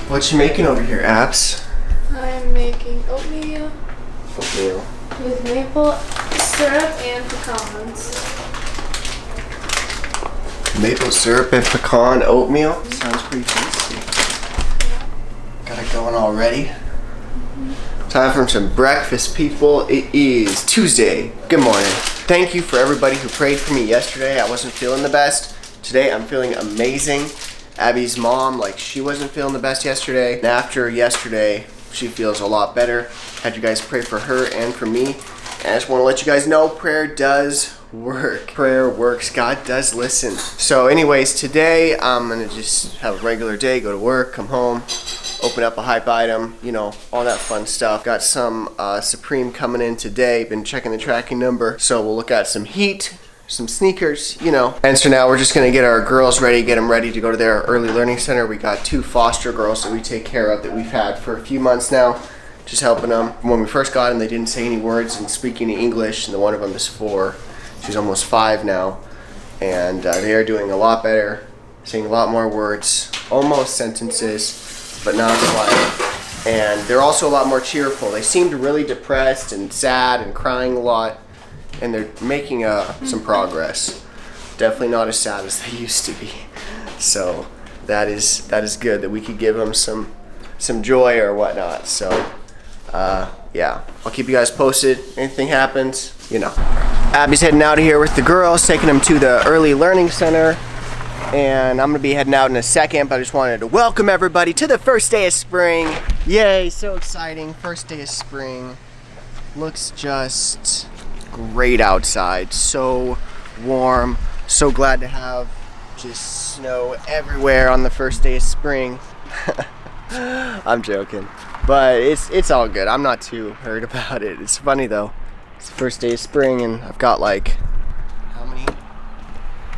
What you making over here, Abs? I'm making oatmeal Oatmeal. with maple syrup and pecans. Maple syrup and pecan oatmeal? Sounds pretty tasty. Got it going already. Time for some breakfast, people. It is Tuesday. Good morning. Thank you for everybody who prayed for me yesterday. I wasn't feeling the best. Today I'm feeling amazing. Abby's mom, she wasn't feeling the best yesterday. And after yesterday, she feels a lot better. Had you guys pray for her and for me. And I just want to let you guys know, prayer does work. Prayer works. God does listen. So anyways, today I'm going to just have a regular day, go to work, come home, open up a hype item, all that fun stuff. Got some Supreme coming in today. Been checking the tracking number. So we'll look at some heat, some sneakers, And so now we're just gonna get our girls ready, get them ready to go to their early learning center. We got 2 foster girls that we take care of that we've had for a few months now, just helping them. When we first got them, they didn't say any words and speak any English, and the one of them is 4. She's almost 5 now, and they are doing a lot better, saying a lot more words, almost sentences, but not quite. And they're also a lot more cheerful. They seemed really depressed and sad and crying a lot. And they're making some progress. Definitely not as sad as they used to be. So that is good that we could give them some joy or whatnot. So yeah, I'll keep you guys posted. Anything happens, Abby's heading out of here with the girls, taking them to the early learning center. And I'm gonna be heading out in a second, but I just wanted to welcome everybody to the first day of spring. Yay, so exciting, first day of spring. Looks just great outside, so warm, so glad to have just snow everywhere on the first day of spring. I'm joking, but it's all good. I'm not too hurt about it. It's funny though, it's the first day of spring and I've got how many?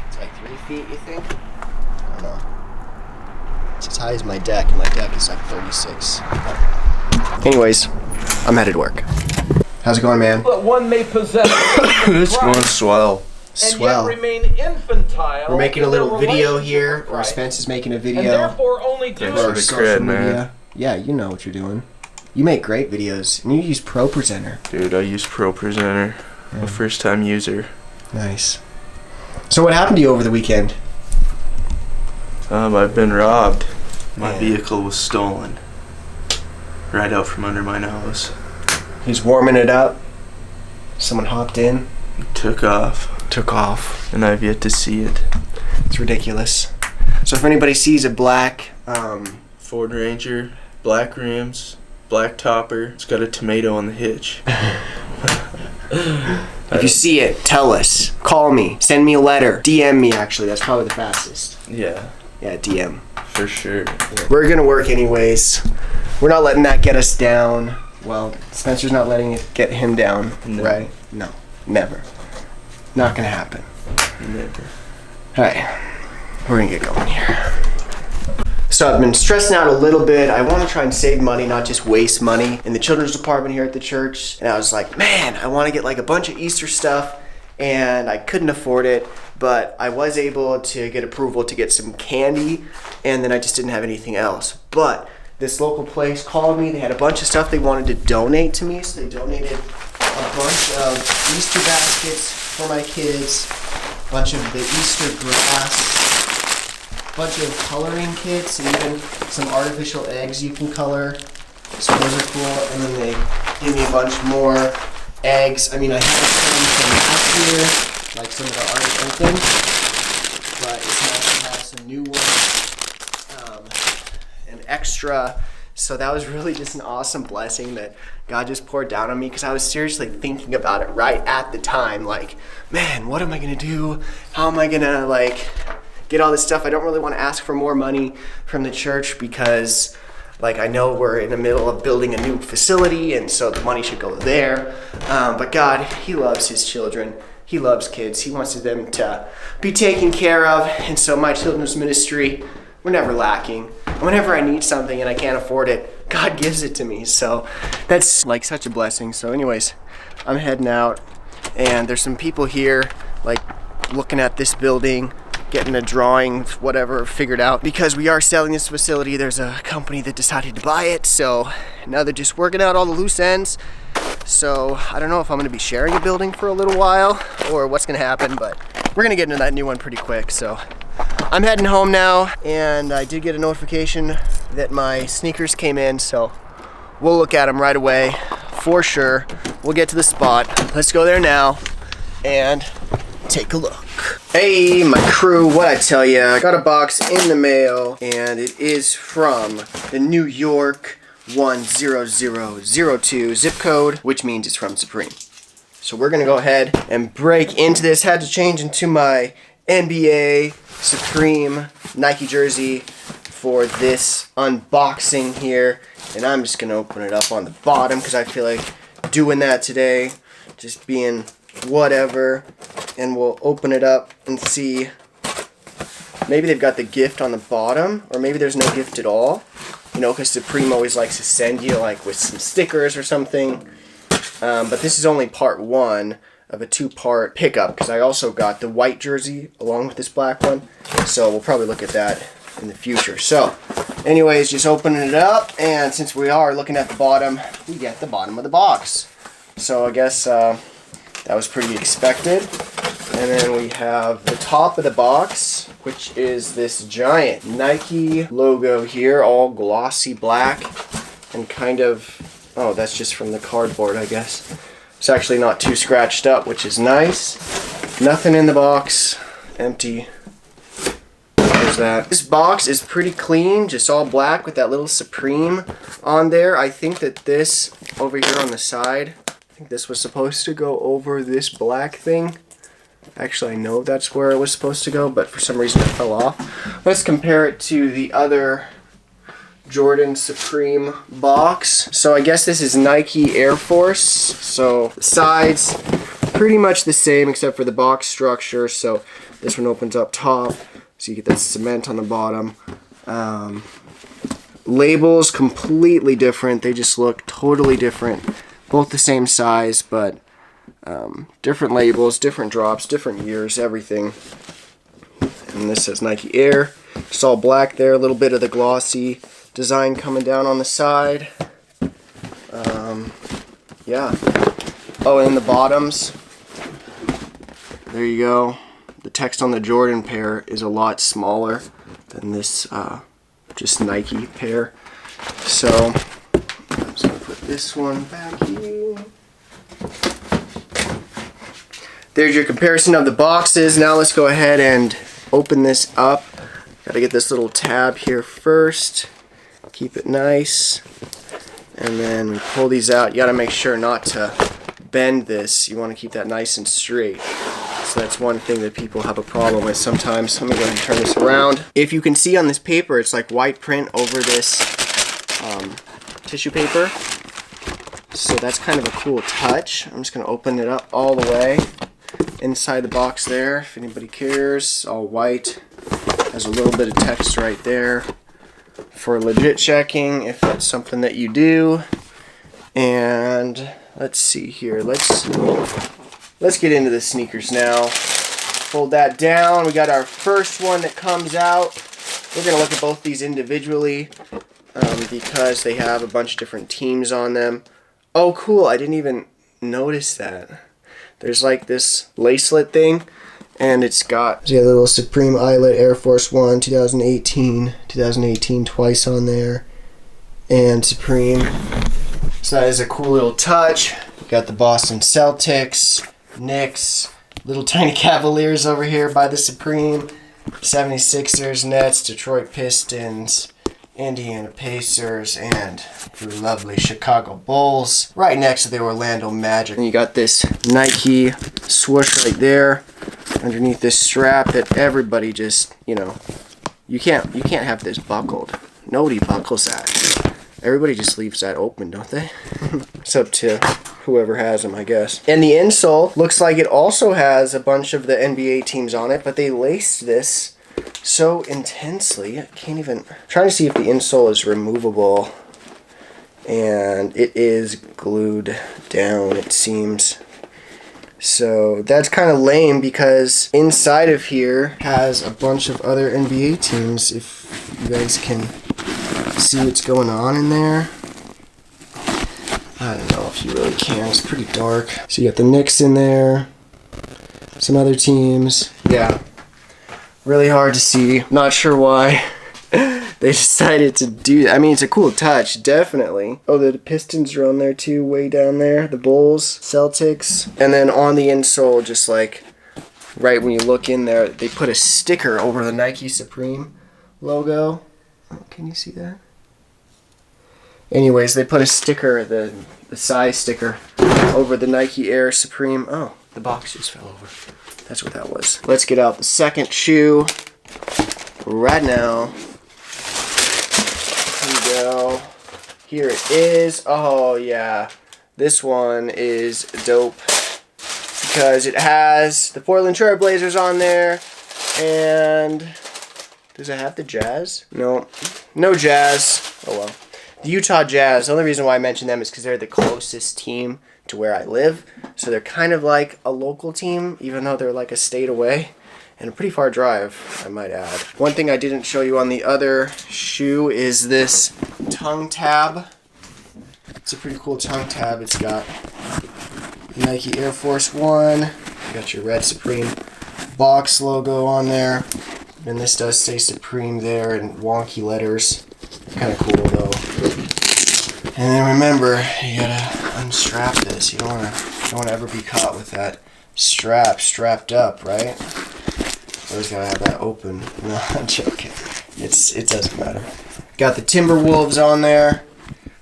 It's 3 feet, you think? I don't know. It's as high as my deck, and my deck is 36. Anyways, I'm headed to work. How's it going, man? But one may possess it's going swell. Swell. And yet remain infantile. We're making a little video here, or Spence is making a video. And therefore only do Thanks for the cred, man. Yeah, you know what you're doing. You make great videos, and you use Pro Presenter. Dude, I use Pro Presenter. I'm a first-time user. Nice. So what happened to you over the weekend? I've been robbed. My vehicle was stolen. Right out from under my nose. He's warming it up. Someone hopped in. Took off. And I've yet to see it. it's ridiculous. So if anybody sees a black Ford Ranger, black rims, black topper. It's got a tomato on the hitch. if you see it, tell us. Call me. Send me a letter. DM me, actually. That's probably the fastest. Yeah, Yeah, DM. for sure. We're gonna work anyways. We're not letting that get us down. Well, Spencer's not letting it get him down, No. right? No, never. Not gonna happen. Never. Alright, we're gonna get going here. So I've been stressing out a little bit. I want to try and save money, not just waste money in the children's department here at the church. And I was like, man, I want to get a bunch of Easter stuff, and I couldn't afford it, but I was able to get approval to get some candy, and then I just didn't have anything else. But this local place called me. They had a bunch of stuff they wanted to donate to me, so they donated a bunch of Easter baskets for my kids, a bunch of the Easter grass, a bunch of coloring kits, and even some artificial eggs you can color. So those are cool. And then they gave me a bunch more eggs. I mean, I had some from last year, like some that aren't open, but it's nice to have some new ones. An extra. So that was really just an awesome blessing that God just poured down on me, because I was seriously thinking about it right at the time. Man, what am I gonna do? How am I gonna get all this stuff? I don't really want to ask for more money from the church because I know we're in the middle of building a new facility, and so the money should go there. But God, He loves His children. He loves kids. He wants them to be taken care of. And so my children's ministry, we're never lacking. And whenever I need something and I can't afford it, God gives it to me. So that's such a blessing. So anyways, I'm heading out, and there's some people here looking at this building, getting a drawing, whatever, figured out. Because we are selling this facility, there's a company that decided to buy it, so now they're just working out all the loose ends. So I don't know if I'm gonna be sharing a building for a little while or what's gonna happen, but we're gonna get into that new one pretty quick. So I'm heading home now, and I did get a notification that my sneakers came in, so we'll look at them right away for sure. We'll get to the spot. Let's go there now and take a look. Hey, my crew, what I tell ya, I got a box in the mail, and it is from the New York 10002 zip code, which means it's from Supreme. So we're gonna go ahead and break into this. Had to change into my NBA Supreme Nike jersey for this unboxing here, and I'm just gonna open it up on the bottom because I feel like doing that today, just being whatever. And we'll open it up and see. Maybe they've got the gift on the bottom, or maybe there's no gift at all. You know, because Supreme always likes to send you like with some stickers or something. But this is only part one of a two-part pickup, because I also got the white jersey along with this black one. So we'll probably look at that in the future. So anyways, just opening it up, and since we are looking at the bottom, we get the bottom of the box. So I guess that was pretty expected. And then we have the top of the box, which is this giant Nike logo here, all glossy black and kind of, oh, that's just from the cardboard, I guess. It's actually not too scratched up, which is nice. Nothing in the box, empty. There's that. This box is pretty clean, just all black with that little Supreme on there. I think that this over here on the side, I think this was supposed to go over this black thing. Actually, I know that's where it was supposed to go, but for some reason it fell off. Let's compare it to the other Jordan Supreme box. So I guess this is Nike Air Force. So the sides, pretty much the same except for the box structure. So this one opens up top, so you get that cement on the bottom. Labels, completely different. They just look totally different. Both the same size, but different labels, different drops, different years, everything. And this says Nike Air. It's all black there, a little bit of the glossy design coming down on the side. Yeah. Oh, and the bottoms. There you go. The text on the Jordan pair is a lot smaller than this just Nike pair. So I'm just going to put this one back here. There's your comparison of the boxes. Now let's go ahead and open this up. Gotta get this little tab here first. Keep it nice. And then we pull these out. You gotta make sure not to bend this. You want to keep that nice and straight. So that's one thing that people have a problem with sometimes. Let me go ahead and turn this around. If you can see on this paper, it's like white print over this tissue paper. So that's kind of a cool touch. I'm just gonna open it up all the way. Inside the box there, if anybody cares, all white. Has a little bit of text right there for legit checking, if that's something that you do. And let's see here. Let's get into the sneakers now. Fold that down. We got our first one that comes out. We're gonna look at both these individually because they have a bunch of different teams on them. Oh, cool! I didn't even notice that. There's like this lacelet thing, and it's got a little Supreme Eyelet Air Force One 2018 twice on there, and Supreme. So that is a cool little touch. You got the Boston Celtics, Knicks, little tiny Cavaliers over here by the Supreme, 76ers, Nets, Detroit Pistons, Indiana Pacers, and your lovely Chicago Bulls right next to the Orlando Magic. And you got this Nike swoosh right there underneath this strap that everybody just, you know, you can't have this buckled. Nobody buckles that. Everybody just leaves that open, don't they? It's up to whoever has them, I guess. And the insole looks like it also has a bunch of the NBA teams on it, but they laced this so intensely. I can't even. I'm trying to see if the insole is removable, and it is glued down, it seems. So that's kind of lame because inside of here has a bunch of other NBA teams. If you guys can see what's going on in there. I don't know if you really can. It's pretty dark. So you got the Knicks in there. Some other teams. Yeah. Really hard to see. Not sure why they decided to do that. I mean, it's a cool touch, definitely. Oh, the Pistons are on there too, way down there. The Bulls, Celtics. And then on the insole, just like right when you look in there, they put a sticker over the Nike Supreme logo. Oh, can you see that? Anyways, they put a sticker, the size sticker, over the Nike Air Supreme. Oh, the box just fell over. That's what that was. Let's get out the second shoe right now. Here we go. Here it is. Oh, yeah. This one is dope because it has the Portland Trail Blazers on there. And does it have the Jazz? No. No Jazz. Oh, well. The Utah Jazz, the only reason why I mention them is because they're the closest team to where I live. So they're kind of like a local team, even though they're like a state away. And a pretty far drive, I might add. One thing I didn't show you on the other shoe is this tongue tab. It's a pretty cool tongue tab. It's got Nike Air Force One. You got your red Supreme box logo on there. And this does say Supreme there in wonky letters. Kind of cool though. And then remember, you gotta unstrap this. You don't wanna ever be caught with that strapped up, right? Always gotta have that open. No, I'm joking. It doesn't matter. Got the Timberwolves on there.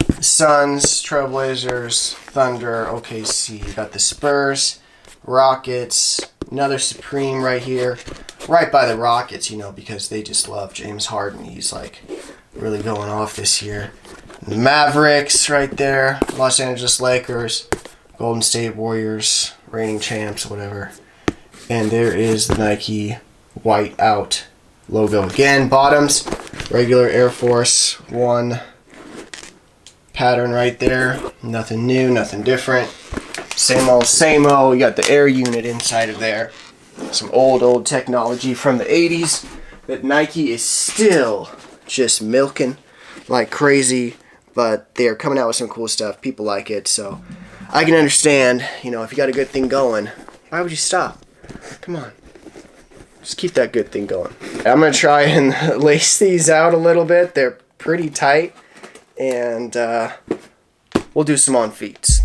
The Suns, Trailblazers, Thunder, OKC. You got the Spurs, Rockets, another Supreme right here. Right by the Rockets, you know, because they just love James Harden. He's like really going off this year. The Mavericks right there. Los Angeles Lakers, Golden State Warriors, reigning champs, whatever. And there is the Nike white out logo again. Bottoms, regular Air Force One pattern right there. Nothing new, nothing different. Same old, same old. You got the air unit inside of there. Some old technology from the 80s that Nike is still just milking like crazy, but they're coming out with some cool stuff. People like it, so I can understand, you know, if you got a good thing going, why would you stop? Come on. Just keep that good thing going. I'm going to try and lace these out a little bit. They're pretty tight, and we'll do some on feet.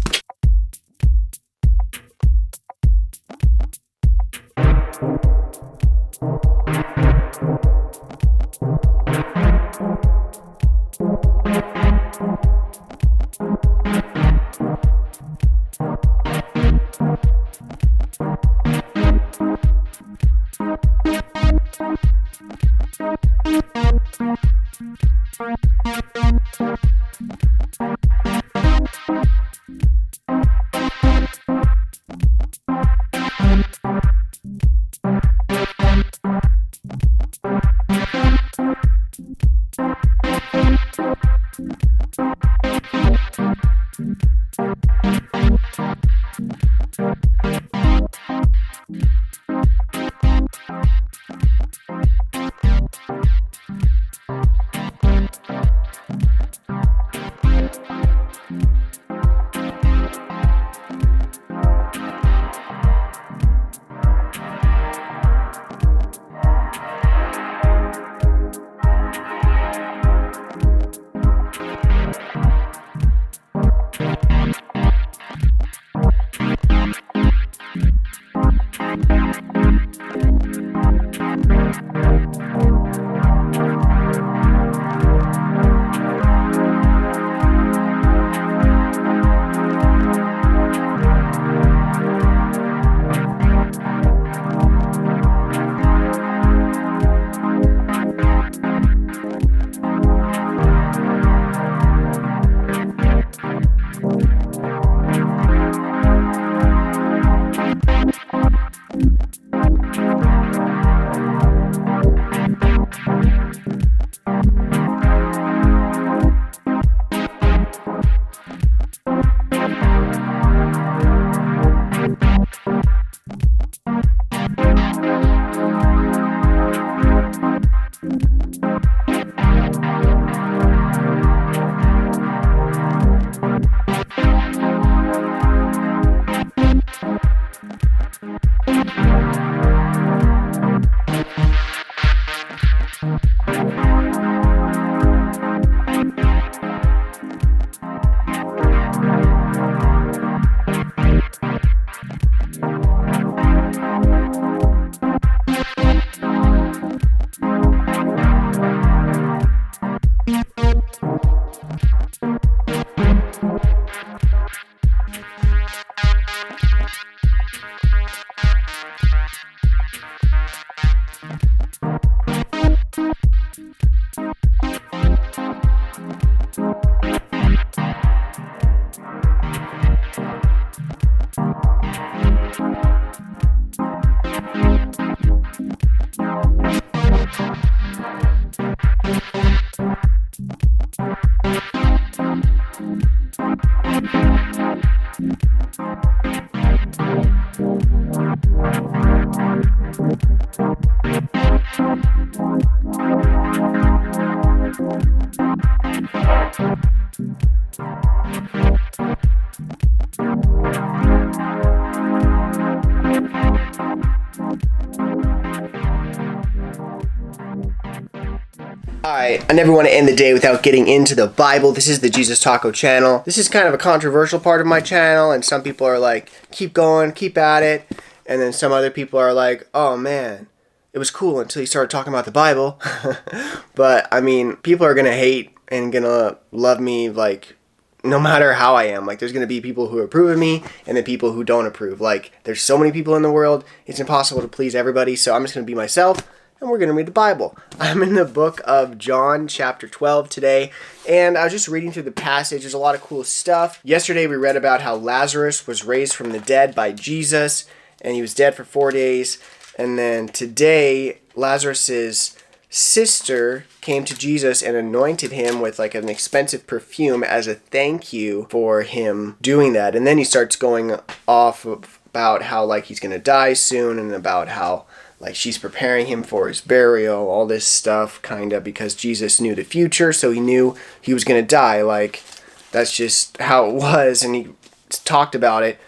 Alright, I never want to end the day without getting into the Bible. This is the Jesus Taco channel. This is kind of a controversial part of my channel, and some people are like, keep going, keep at it. And then some other people are like, oh man, it was cool until you started talking about the Bible. But, I mean, people are going to hate and going to love me, like, no matter how I am. Like, there's going to be people who approve of me and then people who don't approve. Like, there's so many people in the world, it's impossible to please everybody, so I'm just going to be myself. And we're going to read the Bible. I'm in the book of John chapter 12 today, and I was just reading through the passage. There's a lot of cool stuff. Yesterday we read about how Lazarus was raised from the dead by Jesus, and he was dead for 4 days. And then today, Lazarus's sister came to Jesus and anointed him with like an expensive perfume as a thank you for him doing that. And then he starts going off about how like he's going to die soon, and about how like she's preparing him for his burial, all this stuff, kind of, because Jesus knew the future, so he knew he was going to die. Like, that's just how it was, and he talked about it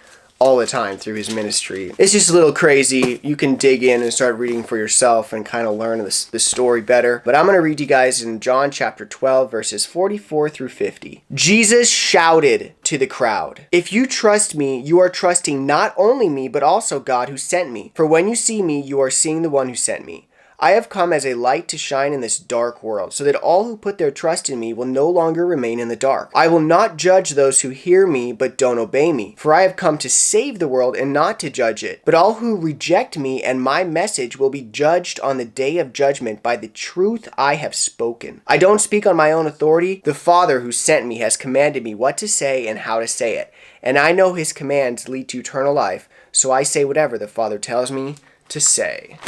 all the time through his ministry. It's just a little crazy. You can dig in and start reading for yourself and kind of learn the story better. But I'm going to read you guys in John chapter 12, verses 44 through 50. Jesus shouted to the crowd, "If you trust me, you are trusting not only me, but also God who sent me. For when you see me, you are seeing the one who sent me. I have come as a light to shine in this dark world, so that all who put their trust in me will no longer remain in the dark. I will not judge those who hear me but don't obey me, for I have come to save the world and not to judge it. But all who reject me and my message will be judged on the day of judgment by the truth I have spoken. I don't speak on my own authority. The Father who sent me has commanded me what to say and how to say it, and I know his commands lead to eternal life, so I say whatever the Father tells me to say."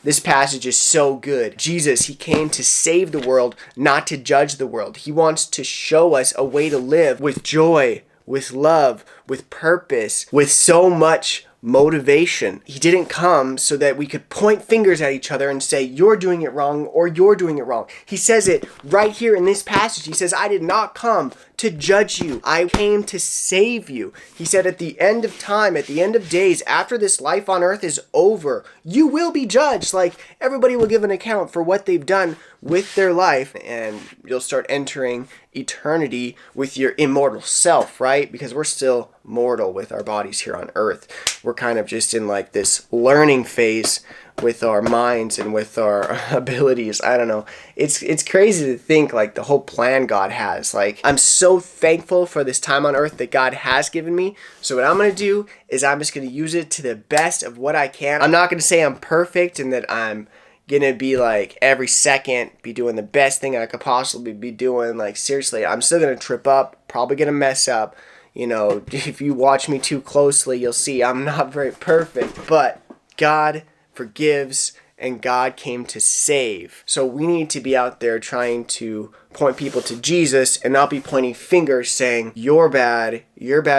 This passage is so good. Jesus, he came to save the world, not to judge the world. He wants to show us a way to live with joy, with love, with purpose, with so much motivation. He didn't come so that we could point fingers at each other and say, you're doing it wrong or you're doing it wrong. He says it right here in this passage. He says, I did not come to judge you. I came to save you. He said at the end of time, at the end of days, after this life on earth is over, you will be judged. Like, everybody will give an account for what they've done with their life, and you'll start entering eternity with your immortal self, right? Because we're still mortal with our bodies here on earth. We're kind of just in like this learning phase with our minds and with our abilities. I don't know. It's crazy to think like the whole plan God has. Like, I'm so thankful for this time on earth that God has given me. So what I'm going to do is I'm just going to use it to the best of what I can. I'm not going to say I'm perfect and that I'm gonna be like every second be doing the best thing I could possibly be doing. Like, seriously, I'm still gonna trip up, probably gonna mess up. You know, if you watch me too closely, you'll see I'm not very perfect, but God forgives and God came to save. So we need to be out there trying to point people to Jesus and not be pointing fingers saying, you're bad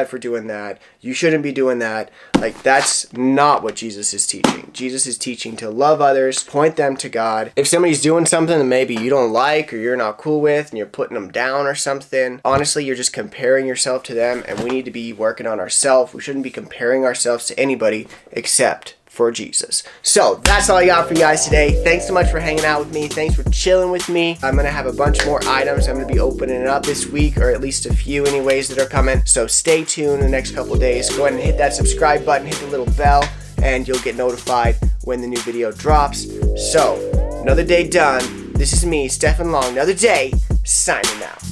for doing that, you shouldn't be doing that. Like, that's not what Jesus is teaching. Jesus is teaching to love others, point them to God. If somebody's doing something that maybe you don't like or you're not cool with and you're putting them down or something, honestly, you're just comparing yourself to them, and we need to be working on ourselves. We shouldn't be comparing ourselves to anybody except for Jesus. So that's all I got for you guys today. Thanks so much for hanging out with me. Thanks for chilling with me. I'm gonna have a bunch more items I'm gonna be opening up this week, or at least a few anyways that are coming. So stay tuned in the next couple days. Go ahead and hit that subscribe button, hit the little bell, and you'll get notified when the new video drops. So, another day done. This is me, Stefan Long. Another day, signing out.